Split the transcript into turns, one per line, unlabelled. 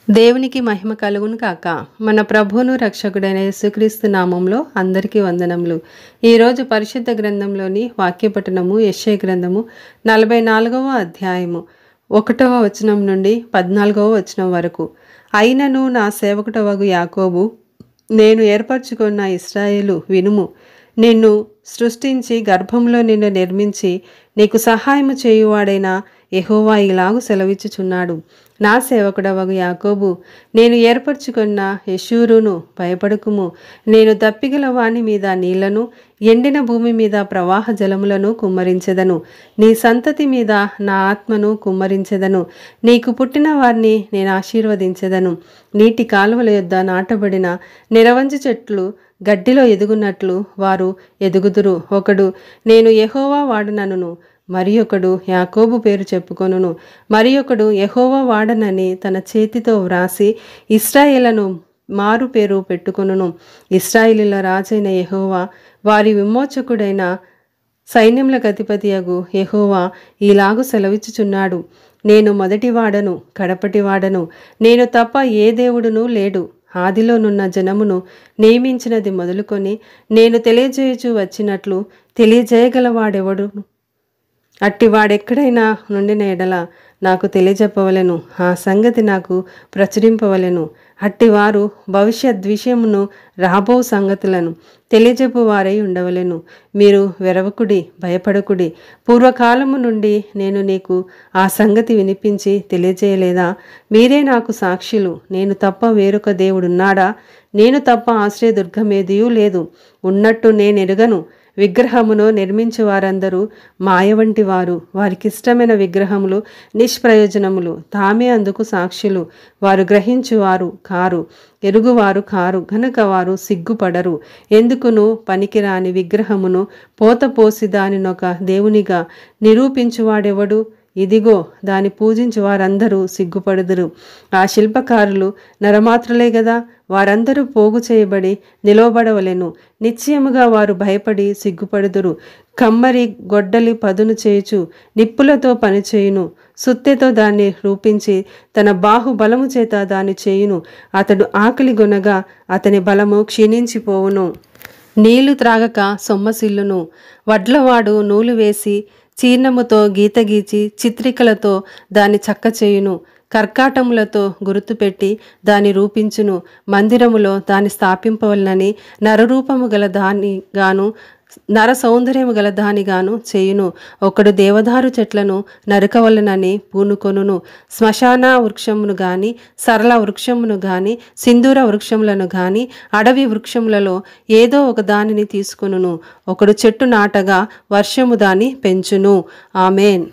దేవునికి మహిమ కలుగును కాక. మన ప్రభువును రక్షకుడైన యేసుక్రీస్తు నామంలో అందరికీ వందనములు. ఈరోజు పరిశుద్ధ గ్రంథంలోని వాక్యపఠనము యెషయా గ్రంథము 44వ అధ్యాయము 1వ వచనం నుండి 14వ వచనం వరకు. అయినను నా సేవకుడవగు యాకోబు, నేను ఏర్పరచుకున్న ఇశ్రాయేలు వినుము. నిన్ను సృష్టించి గర్భంలో నిన్ను నిర్మించి నీకు సహాయము చేయువాడైన యెహోవా ఇలాగు సెలవిచ్చుచున్నాడు. నా సేవకుడవగు యాకోబు, నేను ఏర్పరచుకున్న యెషూరును, భయపడకుము. నేను దప్పిగల వాని మీద నీళ్లను, ఎండిన భూమి మీద ప్రవాహ జలములను కుమ్మరించెదను. నీ సంతతి మీద నా ఆత్మను కుమ్మరించెదను. నీకు పుట్టిన వారిని నేను ఆశీర్వదించెదను. నీటి కాలువల యొద్ద నాటబడిన నిరవంజి చెట్లు గడ్డిలో ఎదుగునట్లు వారు ఎదుగుదురు. ఒకడు నేను యెహోవా వాడనను, మరి ఒకడు యాకోబు పేరు చెప్పుకొనును. మరి ఒకడు యెహోవా వాడనని తన చేతితో వ్రాసి ఇశ్రాయేలును మారు పేరు పెట్టుకొనును. ఇశ్రాయేలీల రాజైన యెహోవా, వారి విమోచకుడైన సైన్యములకు అధిపతియగు యెహోవా ఇలాగు సెలవిచ్చుచున్నాడు. నేను మొదటివాడను, కడపటివాడను. నేను తప్ప ఏ దేవుడునూ లేడు. ఆదిలోనున్న జనమును నియమించినది మొదలుకొని నేను తెలియజేయుచు వచ్చినట్లు తెలియజేయగలవాడెవడు? అట్టివాడెక్కడైనా నుండిన ఎడల నాకు తెలియజెప్పవలెను, ఆ సంగతి నాకు ప్రచురింపవలెను. అట్టివారు భవిష్యత్ విషయమును రాబో సంగతులను తెలియజెప్పు వారై ఉండవలెను. మీరు వెరవకుడి, భయపడకుడి. పూర్వకాలము నుండి నేను నీకు ఆ సంగతి వినిపించి తెలియజేయలేదా? మీరే నాకు సాక్షులు. నేను తప్ప వేరొక దేవుడున్నాడా? నేను తప్ప ఆశ్రయదుర్గమేదియూ లేదు. ఉన్నట్టు నేనెరుగను. విగ్రహమును నిర్మించు వారందరూ మాయ వంటి వారు. వారికిష్టమైన విగ్రహములు నిష్ప్రయోజనములు. తామే అందుకు సాక్షులు. వారు గ్రహించువారు కారు, ఎరుగువారు కారు గనుక వారు సిగ్గుపడరు. ఎందుకును పనికిరాని విగ్రహమును పోతపోసి దానినొక దేవునిగా నిరూపించువాడెవడు? ఇదిగో దాన్ని పూజించు వారందరూ సిగ్గుపడుదురు. ఆ శిల్పకారులు నరమాత్రులే గదా. వారందరూ పోగు చేయబడి నిలవబడవలెను. నిశ్చయముగా వారు భయపడి సిగ్గుపడుదురు. కమ్మరి గొడ్డలి పదును చేయుచు నిప్పులతో పనిచేయును. సుత్తెతో దాన్ని రూపించి తన బాహుబలము చేత దాన్ని చేయును. అతడు ఆకలి గొనగా అతని బలము క్షీణించిపోవును. నీళ్లు త్రాగక సొమ్మసిల్లును. వడ్లవాడు నూలు వేసి చీర్ణముతో గీత గీచి చిత్రికలతో దాన్ని చక్క చేయును. కర్కాటములతో గుర్తుపెట్టి దాన్ని రూపించును. మందిరములో దాన్ని స్థాపింపవలనని నరరూపము గల దానిగాను నర సౌందర్యము గల దానిగాను చేయును. ఒకడు దేవదారు చెట్లను నరకవలనని పూనుకొనును. శ్మశాన వృక్షమును గాని, సరళ వృక్షమును గాని, సింధూర వృక్షములను గాని, అడవి వృక్షములలో ఏదో ఒక దానిని తీసుకొనును. ఒకడు చెట్టు నాటగా వర్షము దాన్ని పెంచును. ఆమేన్.